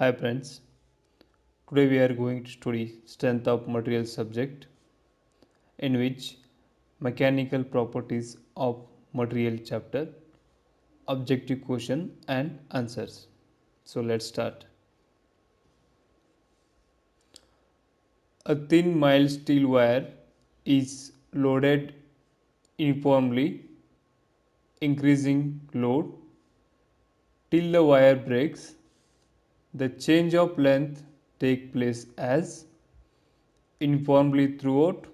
Hi friends, today we are going to study strength of material subject in which mechanical properties of material chapter, objective question and answers. So let's start. A thin mild steel wire is loaded uniformly, increasing load till the wire breaks. The change of length takes place as uniformly throughout.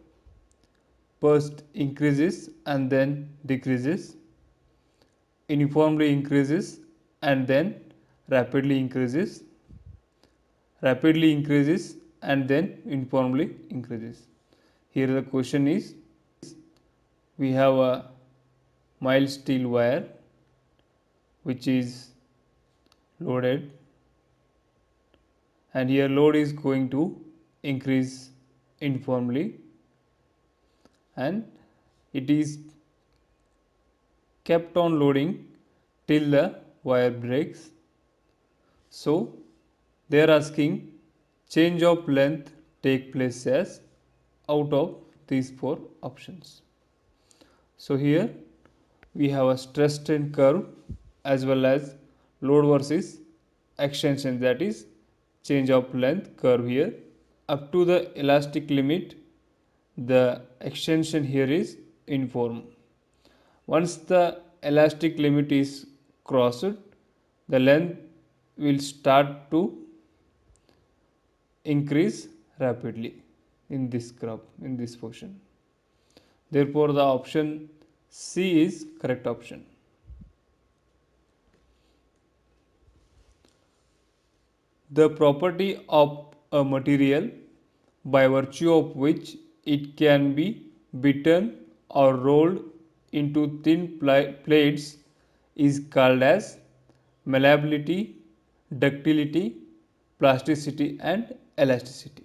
First increases and then decreases, uniformly increases and then rapidly increases and then uniformly increases. Here the question is, we have a mild steel wire which is loaded, and here load is going to increase uniformly, and it is kept on loading till the wire breaks. So they are asking change of length take place as out of these four options. So here we have a stress strain curve as well as load versus extension, that is change of length curve here. Up to the elastic limit, the extension here is uniform. Once the elastic limit is crossed, the length will start to increase rapidly in this graph, in this portion. Therefore, the option C is correct option. The property of a material by virtue of which it can be beaten or rolled into thin plates is called as malleability, ductility, plasticity and elasticity.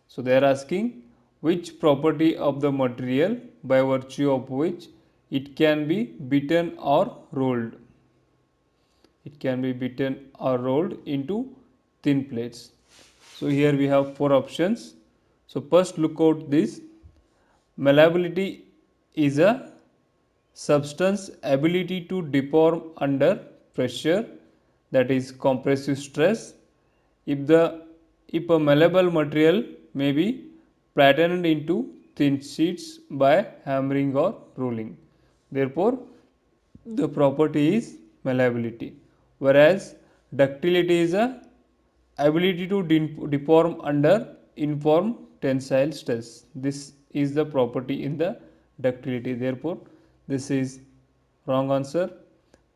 So they are asking which property of the material by virtue of which it can be beaten or rolled. It can be beaten or rolled into thin plates. So here we have four options. So first look out this. Malleability is a substance ability to deform under pressure, that is compressive stress. If a malleable material may be flattened into thin sheets by hammering or rolling, therefore the property is malleability. Whereas ductility is a ability to deform under uniform tensile stress. This is the property in the ductility. Therefore, this is wrong answer.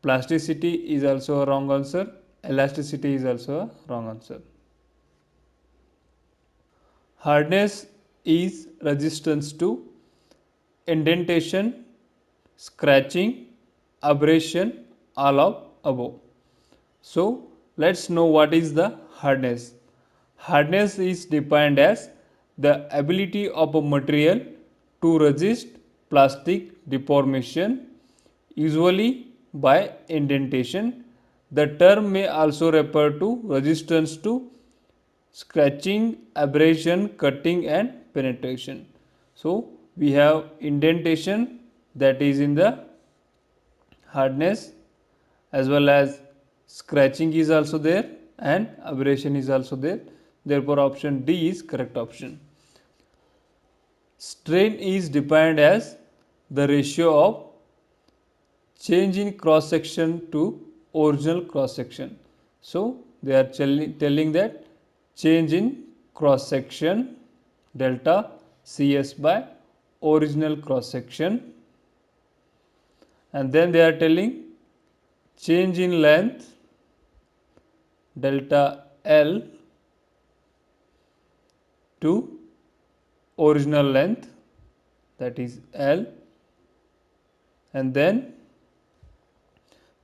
Plasticity is also a wrong answer. Elasticity is also a wrong answer. Hardness is resistance to indentation, scratching, abrasion, all of above. So let's know what is the hardness. Hardness is defined as the ability of a material to resist plastic deformation, usually by indentation. The term may also refer to resistance to scratching, abrasion, cutting and penetration. So we have indentation, that is in the hardness, as well as scratching is also there and abrasion is also there. Therefore option D is correct option. Strain is defined as the ratio of change in cross section to original cross section. So they are telling that change in cross section delta CS by original cross section, and then they are telling change in length delta L to original length, that is L, and then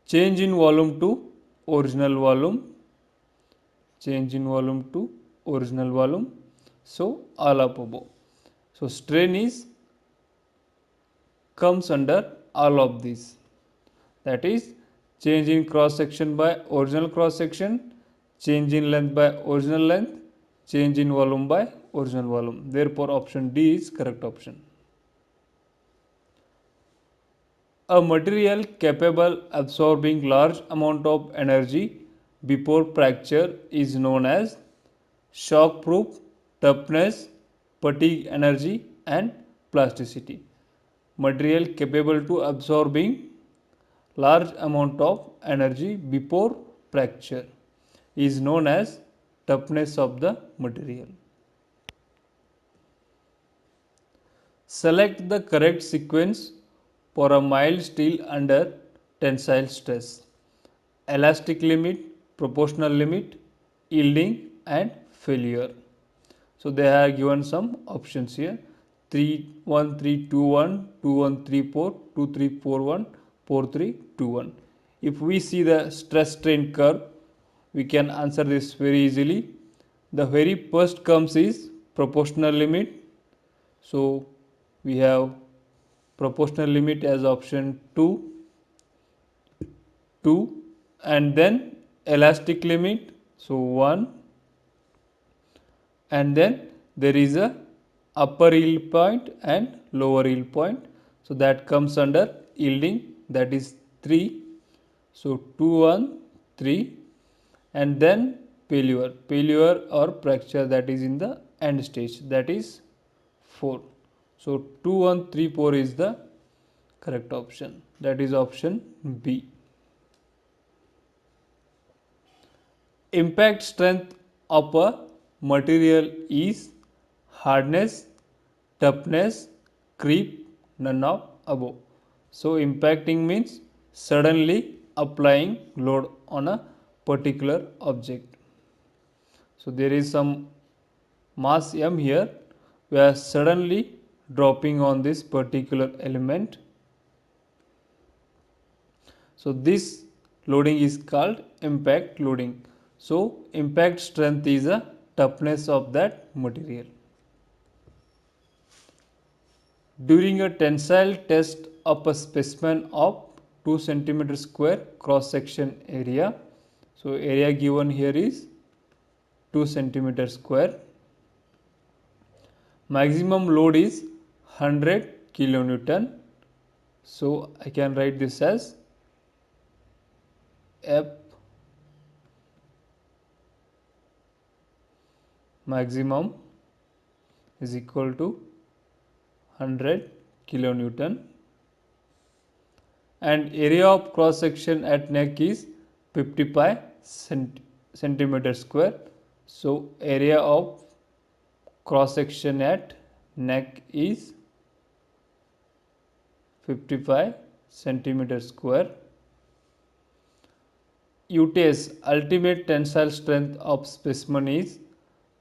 change in volume to original volume, change in volume to original volume. So all up above. So strain is comes under all of these, that is change in cross section by original cross section, change in length by original length, change in volume by original volume. Therefore option D is correct option. A material capable absorbing large amount of energy before fracture is known as shock proof, toughness, fatigue energy and plasticity. Material capable to absorbing large amount of energy before fracture is known as toughness of the material. Select the correct sequence for a mild steel under tensile stress. Elastic limit, proportional limit, yielding and failure. So they have given some options here: 3 1 3 2 1, 2 1 3 4, 2 3 4 1, 4 3 2 1. If we see the stress strain curve, we can answer this very easily. The very first comes is proportional limit. So we have proportional limit as option 2, and then elastic limit, so 1, and then there is a upper yield point and lower yield point, so that comes under yielding, that is 3. So 2 1 3, and then failure or fracture, that is in the end stage, that is 4. So 2 1 3 4 is the correct option, that is option B. Impact strength of a material is hardness, toughness, creep, none of above. So impacting means suddenly applying load on a particular object. So there is some mass m here, we are suddenly dropping on this particular element. So this loading is called impact loading. So impact strength is a toughness of that material. During a tensile test of a specimen of 2 centimeter square cross section area, so area given here is 2 centimeter square. Maximum load is 100 kilonewton. So I can write this as F maximum is equal to 100 kilonewton, and area of cross section at neck is 55 centimeter square. So area of cross section at neck is 55 centimeter square. UTS, ultimate tensile strength of specimen, is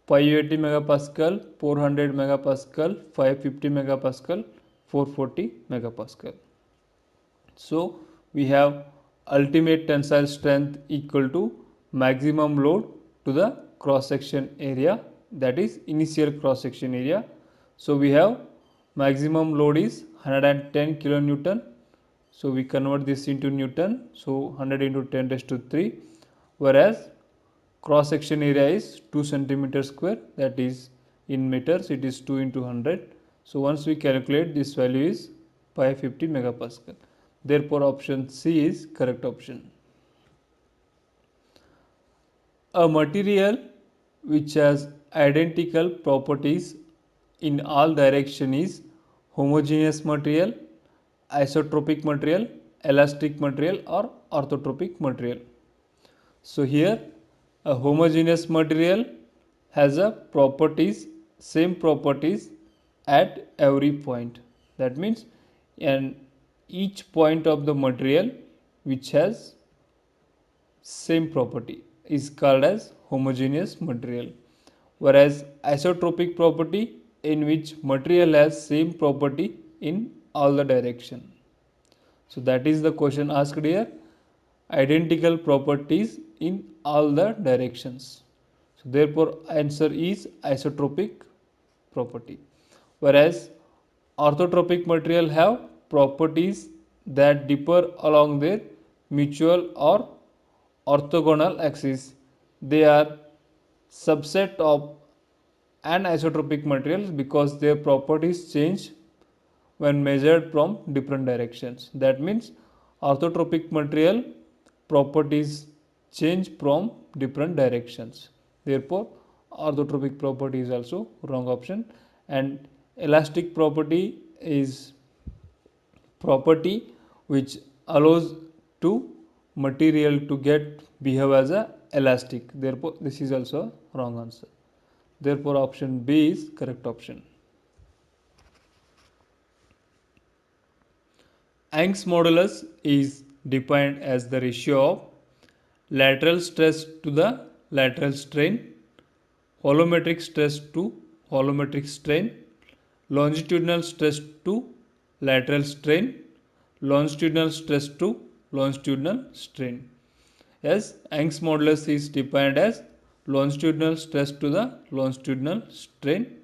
580 megapascal, 400 megapascal, 550 megapascal, 440 megapascal. So we have ultimate tensile strength equal to maximum load to the cross section area, that is initial cross section area. So we have maximum load is 110 kilonewton. So we convert this into Newton. So 100 into 10 raised to 3, whereas cross section area is 2 centimeter square, that is in meters it is 2 into 100. So once we calculate, this value is 550 megapascal. Therefore option C is correct option. A material which has identical properties in all direction is homogeneous material, isotropic material, elastic material or orthotropic material. So here a homogeneous material has a same properties at every point. That means each point of the material which has same property is called as homogeneous material, whereas isotropic property, in which material has same property in all the direction. So that is the question asked here, identical properties in all the directions. So therefore answer is isotropic property, whereas orthotropic material have properties that differ along their mutual or orthogonal axis. they are subset of anisotropic materials because their properties change when measured from different directions. That means orthotropic material properties change from different directions. Therefore, orthotropic property is also wrong option, and elastic property is property which allows to material to get behave as a elastic. Therefore, this is also a wrong answer. Therefore, option B is correct option. Young's modulus is defined as the ratio of lateral stress to the lateral strain, volumetric stress to volumetric strain, longitudinal stress to lateral strain, longitudinal stress to longitudinal strain. Yes, Young's modulus is defined as longitudinal stress to the longitudinal strain,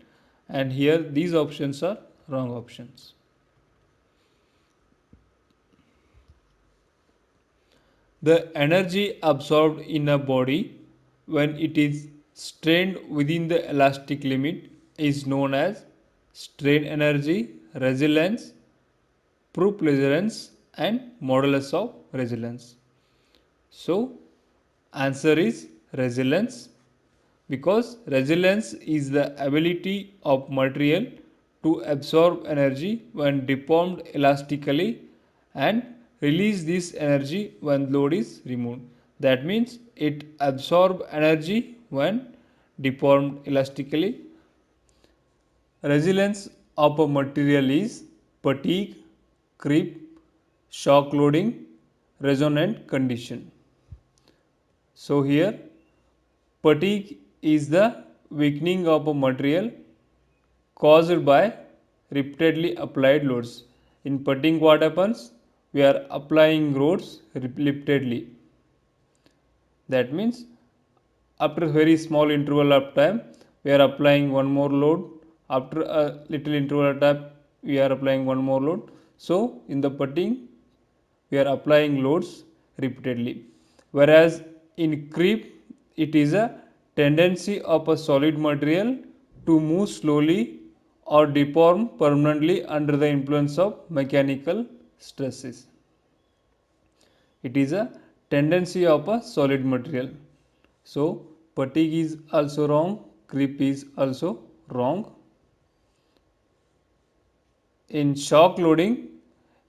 and here these options are wrong options. The energy absorbed in a body when it is strained within the elastic limit is known as strain energy, resilience, proof and modulus of resilience. So, answer is resilience, because resilience is the ability of material to absorb energy when deformed elastically and release this energy when load is removed. That means it absorbs energy when deformed elastically. Resilience of a material is fatigue, creep, shock loading, resonant condition. So here fatigue is the weakening of a material caused by repeatedly applied loads. In fatigue, what happens? We are applying loads repeatedly. That means after a very small interval of time, we are applying one more load. After a little interval of time, we are applying one more load. So in the fatigue, we are applying loads repeatedly. Whereas in creep, it is a tendency of a solid material to move slowly or deform permanently under the influence of mechanical stresses. It is a tendency of a solid material. So, fatigue is also wrong, creep is also wrong. In shock loading,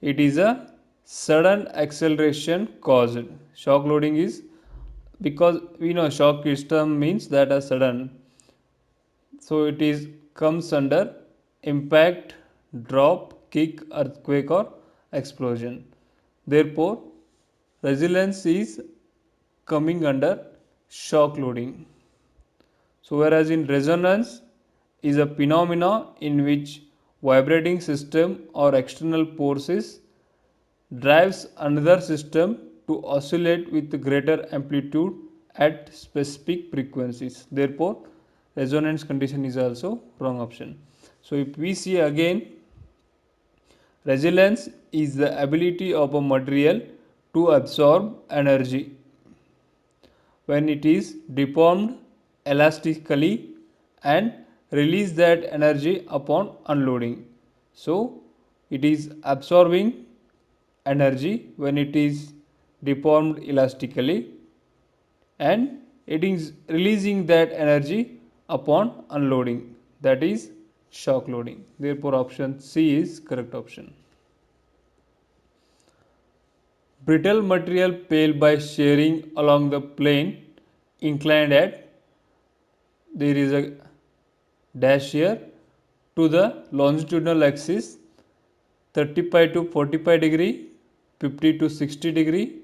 it is a sudden acceleration caused. Shock loading is, because we know shock system means that a sudden, so it is comes under impact, drop, kick, earthquake or explosion. Therefore, resilience is coming under shock loading. So whereas in resonance is a phenomena in which vibrating system or external forces drives another system to oscillate with greater amplitude at specific frequencies. Therefore, resonance condition is also wrong option. So if we see again, resilience is the ability of a material to absorb energy when it is deformed elastically and release that energy upon unloading. So it is absorbing energy when it is deformed elastically and it is releasing that energy upon unloading, that is shock loading. Therefore option C is correct option. Brittle material fail by shearing along the plane inclined at, there is a dash here, to the longitudinal axis 35 to 45 degree, 50 to 60 degree,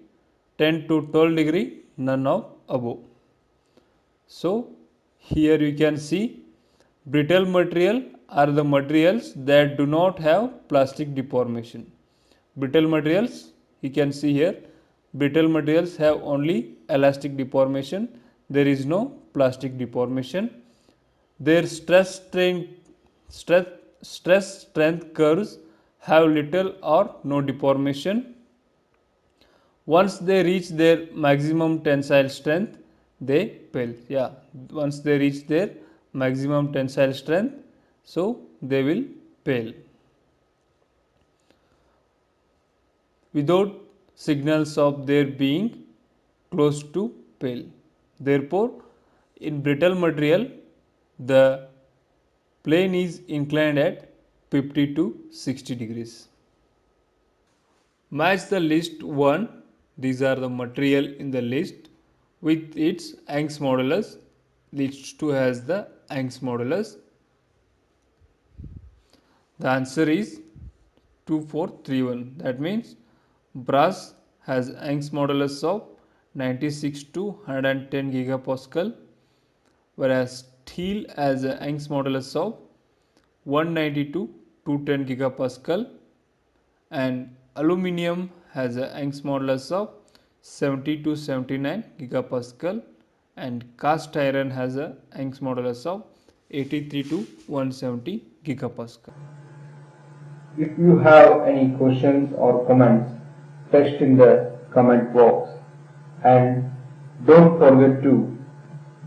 10 to 12 degree, none of above. So here you can see brittle material are the materials that do not have plastic deformation. Brittle materials, you can see here, brittle materials have only elastic deformation. There is no plastic deformation. Their stress strength curves have little or no deformation. Once they reach their maximum tensile strength, they fail. Yeah, once they reach their maximum tensile strength, so they will fail without signals of their being close to fail. Therefore, in brittle material, the plane is inclined at 50 to 60 degrees. Match the list 1. These are the material in the list with its Young's modulus. List 2 has the Young's modulus. The answer is 2431. That means brass has Young's modulus of 96 to 110 gigapascal, whereas steel has a Young's modulus of 190 to 210 gigapascal, and aluminium has a Young's modulus of 70 to 79 gigapascal, and cast iron has a Young's modulus of 83 to 170 gigapascal. If you have any questions or comments, text in the comment box, and don't forget to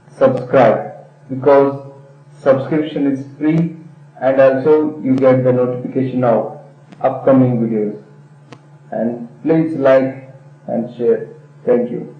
subscribe, because subscription is free and also you get the notification of upcoming videos. And please like and share. Thank you.